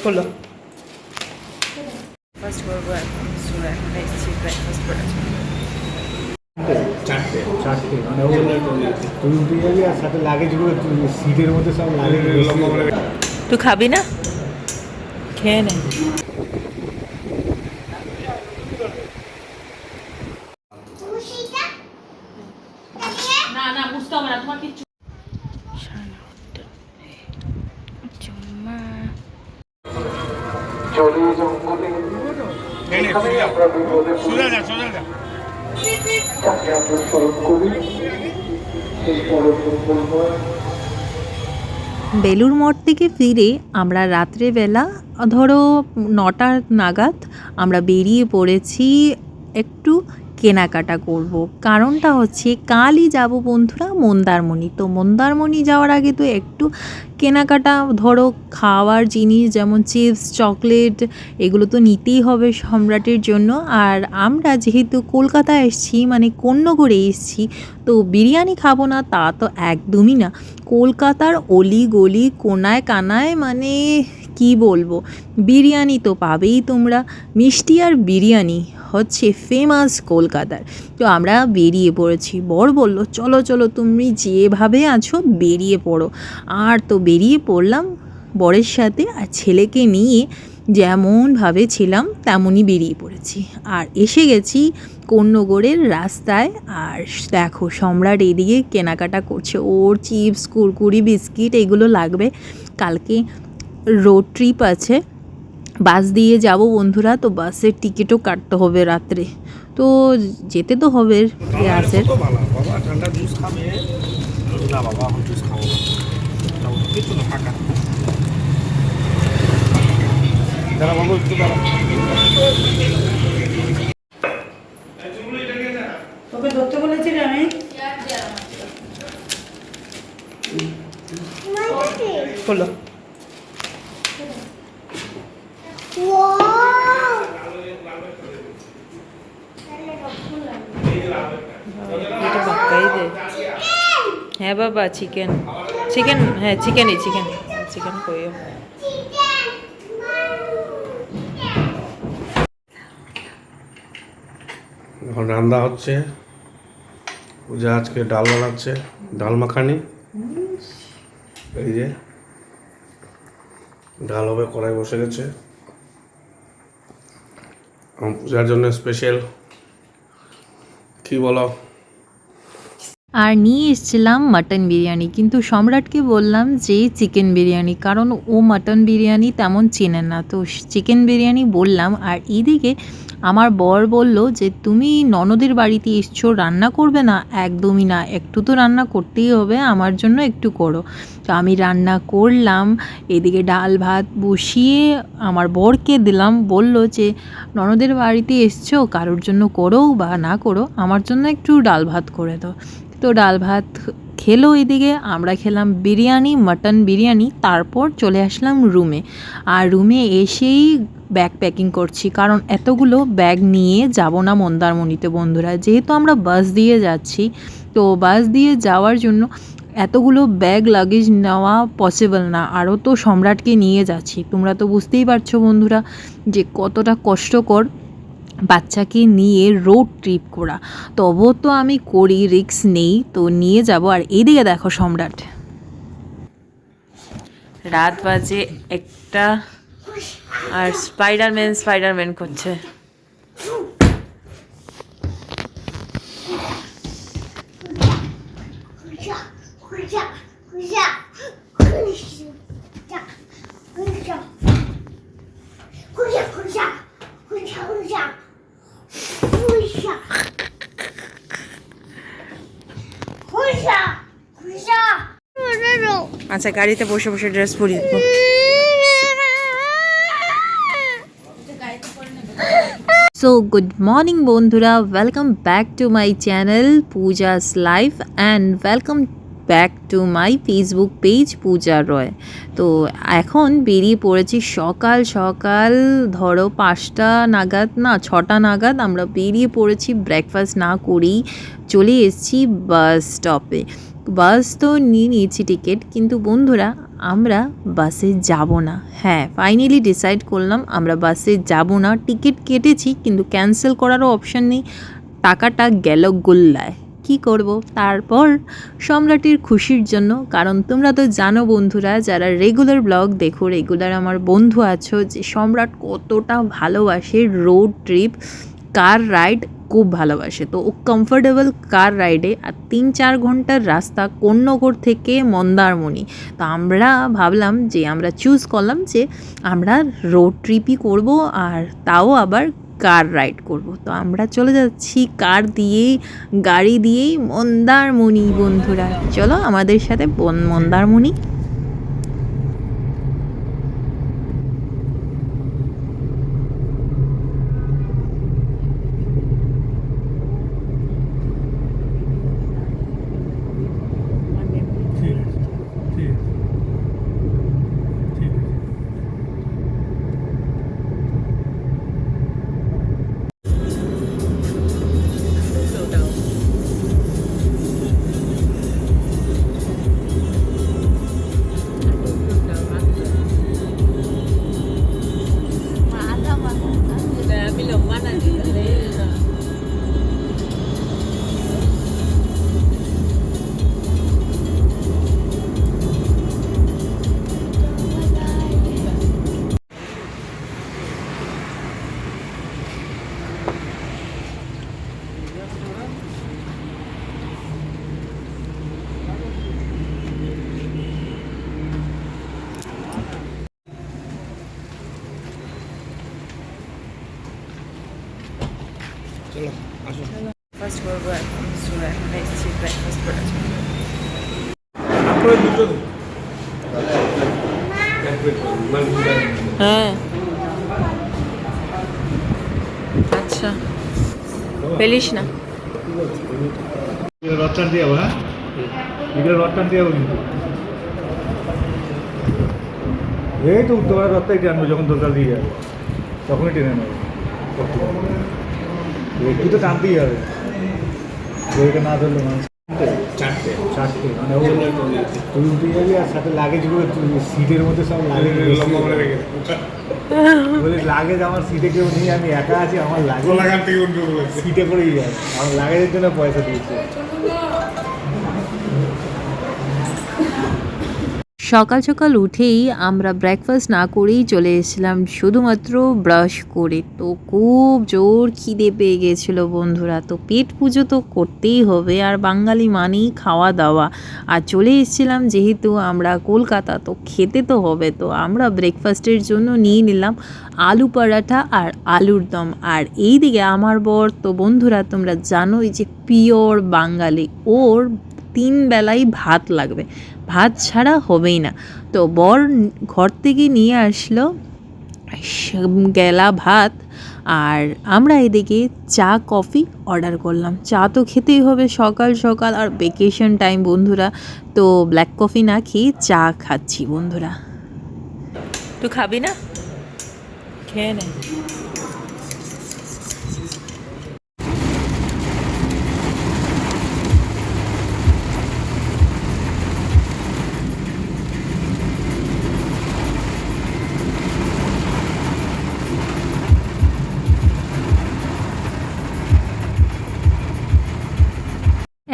হলো ফার্স্ট করবো এখন চলে এখন এসেছি ব্রেকফাস্ট করার জন্য। চারটে মানে তুমি উঠে যাবি আর সাথে লাগেজগুলো সিটের মধ্যে সব লাগেজ। তুই খাবি না? খেয়ে নে। না না বুঝতে হবে না তোমার কিছু। বেলুড় মঠ থেকে ফিরে আমরা রাত্রেবেলা ধরো 9টা নাগাদ আমরা বেরিয়ে পড়েছি একটু কেনাকাটা করব। কারণটা হচ্ছে কালই যাব বন্ধুরা মন্দারমণি। তো মন্দারমণি যাওয়ার আগে তো একটু কেনাকাটা ধরো খাওয়ার জিনিস যেমন চিপস চকলেট এগুলো তো নিতেই হবে সম্রাটের জন্য। আর আমরা যেহেতু কলকাতা এসেছি মানে কোন্নগরে এসেছি তো বিরিয়ানি খাবো না তা তো একদমই না। কলকাতার অলি গলি কোনায় কানায় মানে কি বলবো, বিরিয়ানি তো পাবেই তোমরা। মিষ্টি আর বিরিয়ানি হচ্ছে ফেমাস কলকাতার। তো আমরা বেরিয়ে পড়েছি। বর বলল চলো চলো তুমি যেভাবে আছো বেরিয়ে পড়ো। আর তো বেরিয়ে পড়লাম বরের সাথে আর ছেলেকে নিয়ে যেমনভাবে ছিলাম তেমনই বেরিয়ে পড়েছি। আর এসে গেছি কোন্নগরের রাস্তায়। আর দেখো সম্রাট এদিকে কেনাকাটা করছে, ওর চিপস কুরকুরি বিস্কিট এগুলো লাগবে। কালকে রোড ট্রিপ আছে, বাস দিয়ে যাব বন্ধুরা। তো বাসের টিকিটও কাটতে হবে রাত্রে, তো যেতে তো হবে গ্যাসের। ঠান্ডা জুস খাবে না বাবা, আমি জুস খাবো না কিছু না ফাঁকা। দাঁড়া বাবু একটু দাঁড়া। তোকে ধরতে বলেছি রে আমি। হলো এটা বাক্কাই দে। হ্যাঁ বাবা চিকেন চিকেন হ্যাঁ চিকেনই চিকেন চিকেন কইও। এখন রান্না হচ্ছে, পূজা আজকে ডাল বানাচ্ছে, ডাল মাখানি। এই যে ডাল হবে, কড়াই বসে গেছে। আমার পূজার জন্য স্পেশাল কি বলো। আর নিয়ে এসেছিলাম মাটন বিরিয়ানি, কিন্তু সম্রাটকে বললাম যে চিকেন বিরিয়ানি, কারণ ও মাটন বিরিয়ানি তেমন চেনে না। তো চিকেন বিরিয়ানি বললাম। আর এইদিকে আমার বর বলল যে তুমি ননদের বাড়িতে এসছো রান্না করবে না? একদমই না, একটু তো রান্না করতেই হবে, আমার জন্য একটু করো। তো আমি রান্না করলাম, এদিকে ডাল ভাত বসিয়ে আমার বরকে দিলাম। বলল যে ননদের বাড়িতে এসছো কারোর জন্য করো বা না করো, আমার জন্য একটু ডাল ভাত করে দাও। তো ডাল ভাত খেলো, এদিকে আমরা খেলাম বিরিয়ানি মাটন বিরিয়ানি। তারপর চলে আসলাম রুমে। আর রুমে এসেই ব্যাগ প্যাকিং করছি, কারণ এতগুলো ব্যাগ নিয়ে যাব না মন্দারমণিতে বন্ধুরা। যেহেতু আমরা বাস দিয়ে যাচ্ছি, তো বাস দিয়ে যাওয়ার জন্য এতগুলো ব্যাগ লাগেজ নেওয়া পসিবল না। আরও তো সম্রাটকে নিয়ে যাচ্ছি, তোমরা তো বুঝতেই পারছো বন্ধুরা যে কতটা কষ্টকর বাচ্চাকে নিয়ে রোড ট্রিপ করা। তবুও তো আমি করি, রিস্ক নেই, তো নিয়ে যাব। আর এদিকে দেখো সম্রাট রাত বাজে 1টা আর স্পাইডারম্যান করছে। আচ্ছা গাড়িতে বসে বসে ড্রেস পরিয়ে দেবো। সো গুড মর্নিং বন্ধুরা, welcome back to my channel Puja's life and welcome back to my Facebook page Puja Roy. তো এখন বেরিয়ে পড়েছি সকাল সকাল, ধরো 5টা নাগাদ না 6টা নাগাদ আমরা বেরিয়ে পড়েছি। ব্রেকফাস্ট না করেই চলে এসেছি বাস স্টপে। বাস তো নিয়ে নিয়েছি টিকিট, কিন্তু বন্ধুরা আমরা বাসে যাব না। হ্যাঁ, ফাইনালি ডিসাইড করলাম আমরা বাসে যাব না। টিকিট কেটেছি কিন্তু ক্যান্সেল করারও অপশান নেই, টাকাটা গেল গোল্লায়। কি করব? তারপর সম্রাটের খুশির জন্য, কারণ তোমরা তো জানো বন্ধুরা, যারা রেগুলার ব্লগ দেখো, রেগুলার আমার বন্ধু আছো, যে সম্রাট কতটা ভালোবাসে রোড ট্রিপ, কার রাইড খুব ভালোবাসে। তো ও কমফোর্টেবল কার রাইডে, আর 3-4 ঘন্টার রাস্তা কোন্নগর থেকে মন্দারমণি। তো আমরা ভাবলাম যে আমরা চুজ করলাম যে আমরা রোড ট্রিপই করব, আর তাও আবার কার রাইড করব। তো আমরা চলে যাচ্ছি কার দিয়েই, গাড়ি দিয়েই মন্দারমণি বন্ধুরা। চলো আমাদের সাথে মন্দারমণি। ঠিক আছে, ঠিক আছে, ঠিক আছে। চলো আসো। ফার্স্ট করবো এখন, এখন এসেছি ব্রেকফাস্ট করার জন্য। তারপরে দুটো হ্যাঁ, আচ্ছা, ফেলিস না। রথ টানতে যাবো, হ্যাঁ বিকেলে রথ টানতে যাবো কিন্তু। এই তো উত্তর রথটাই টানবো, যখন দোকান দিয়ে যাবে তখনই টেনে নেবো। একটু তো টানতেই হবে, বইটা না ধরলে মানুষ। চারটে মানে তুই উঠে যাবি, আর সাথে লাগেজগুলো সিটের মধ্যে সব লাগেজ বলে, লাগেজ আমার সিটে কেউ নেই, আমি একা আছি, আমার লাগেজ সিটে করেই যায়, আমার লাগেজের জন্য পয়সা দিয়েছে। সকাল সকাল উঠেই আমরা ব্রেকফাস্ট না করেই চলে এসেছিলাম, শুধুমাত্র ব্রাশ করে। তো খুব জোর খিদে পেয়ে গেছিলো বন্ধুরা। তো পেট পুজো তো করতেই হবে, আর বাঙালি মানেই খাওয়া দাওয়া। আর চলে এসেছিলাম যেহেতু আমরা কলকাতা, তো খেতে তো হবে। তো আমরা ব্রেকফাস্টের জন্য নিয়ে নিলাম আলু পরাঠা আর আলুর দম। আর এই দিকে আমার বর, তো বন্ধুরা তোমরা জানোই যে পিওর বাঙালি, ওর 3 বেলাই ভাত লাগবে, ভাত ছাড়া হবেই না। তো বর ঘর থেকে নিয়ে আসলো গেলা ভাত, আর আমরা এদিকে চা কফি অর্ডার করলাম। চা তো খেতেই হবে সকাল সকাল, আর ভেকেশন টাইম বন্ধুরা, তো ব্ল্যাক কফি না খেয়ে চা খাচ্ছি বন্ধুরা। তুই খাবি না? খেয়ে নে।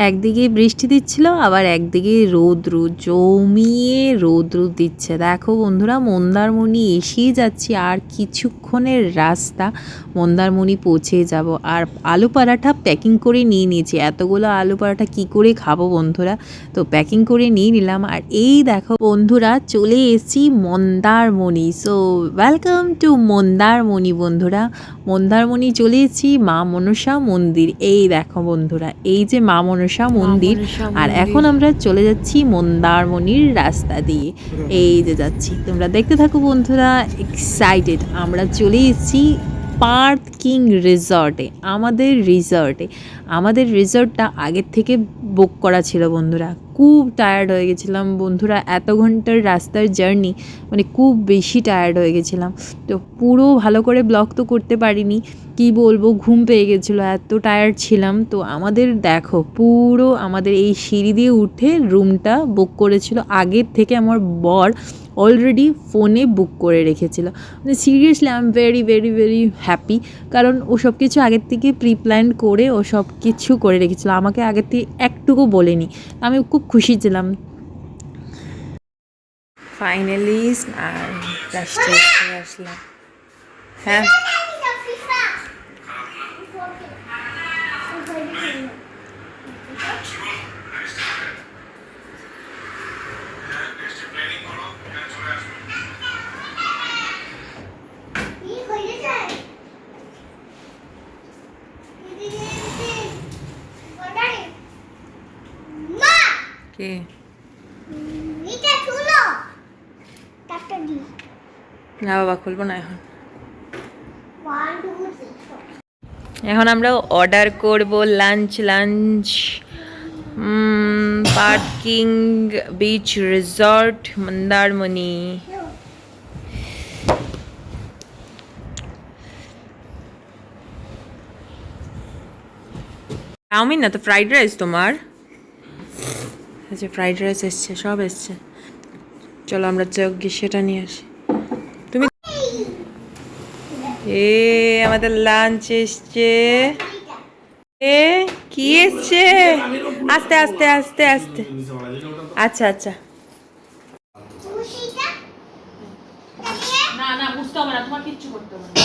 একদিকে বৃষ্টি দিচ্ছিল, আবার একদিকে রৌদ্র জমিয়ে রৌদ্র দিচ্ছে। দেখো বন্ধুরা, মন্দারমণি এসেই যাচ্ছি, আর কিছুক্ষণের রাস্তা মন্দারমণি পৌঁছে যাব। আর আলু পরাঠা প্যাকিং করে নিয়ে নিয়েছি। এতগুলো আলু পরাঠা কী করে খাবো বন্ধুরা, তো প্যাকিং করে নিয়ে নিলাম। আর এই দেখো বন্ধুরা, চলে এসেছি Mandarmani. So welcome to Mandarmani বন্ধুরা। মন্দারমণি চলে এসেছি মা মনসা মন্দির। এই দেখো বন্ধুরা, এই যে মা মনসা মন্দির। আর এখন আমরা চলে যাচ্ছি মন্দারমণির রাস্তা দিয়ে, এই যে যাচ্ছি, তোমরা দেখতে থাকো বন্ধুরা। এক্সাইটেড। আমরা চলে এসেছি পার্থ কিং রিসর্টে, আমাদের রিসর্টে। আমাদের রিসর্টটা আগের থেকে বুক করা ছিল বন্ধুরা। খুব টায়ার্ড হয়ে গেছিলাম বন্ধুরা, এত ঘন্টার রাস্তার জার্নি, মানে খুব বেশি টায়ার্ড হয়ে গেছিলাম। তো পুরো ভালো করে ব্লগ তো করতে পারিনি, কি বলবো, ঘুম পেয়ে গেছিলো, এত টায়ার্ড ছিলাম। তো আমাদের দেখো পুরো আমাদের এই সিঁড়ি দিয়ে উঠে রুমটা বুক করেছিল আগের থেকে। আমার বর অলরেডি ফোনে বুক করে রেখেছিল। মানে seriously I am very very very happy, কারণ ও সব কিছু আগের থেকে প্রি প্ল্যান করে ও সব কিছু করে রেখেছিলো, আমাকে আগের থেকে একটুকু বলেনি। আমি খুব খুশি ছিলাম। ফাইনালি আর লাস্টে আসলাম। হ্যাঁ কে না বাবা, খুলবো না এখন। এখন আমরা অর্ডার করব lunch parking beach resort Mandarmani. Chow mein না তো ফ্রাইড রাইস তোমার? আচ্ছা ফ্রাইড রাইস এসছে, সব এসছে। চলো আমরা গিয়ে সেটা নিয়ে আসি। তুমি আমাদের লাঞ্চ এসছে। কি এসছে? আস্তে আস্তে আস্তে আস্তে। আচ্ছা আচ্ছা, না না বুঝতে হবে না, তোমার কিচ্ছু করতে হবে না।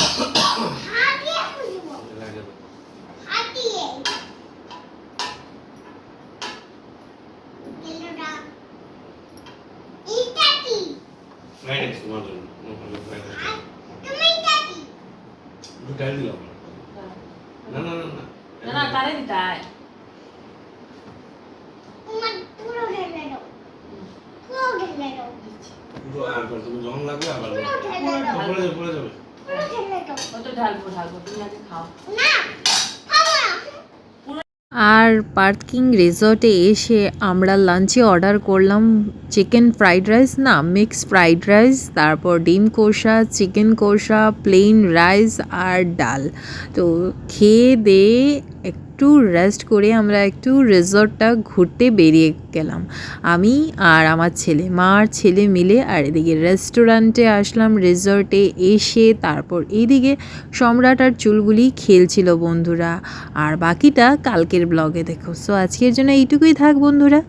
আর পার্কিং রিসর্টে এসে আমরা লাঞ্চে অর্ডার করলাম চিকেন ফ্রাইড রাইস, না মিক্স ফ্রাইড রাইস, তারপর ডিম কষা, চিকেন কষা, প্লেন রাইস আর ডাল। তো খেয়ে দিয়ে একটু রেস্ট করে আমরা একটু রিসর্টটা ঘুরতে বেরিয়ে গেলাম, আমি আর আমার ছেলে, মা আর ছেলে মিলে। আর এদিকে রেস্টুরেন্টে আসলাম, রিসর্টে এসে তারপর এইদিকে সম্রাট আর চুলগুলি খেলছিল বন্ধুরা। আর বাকিটা কালকের ব্লগে দেখো। সো আজকের জন্য এইটুকুই থাক বন্ধুরা।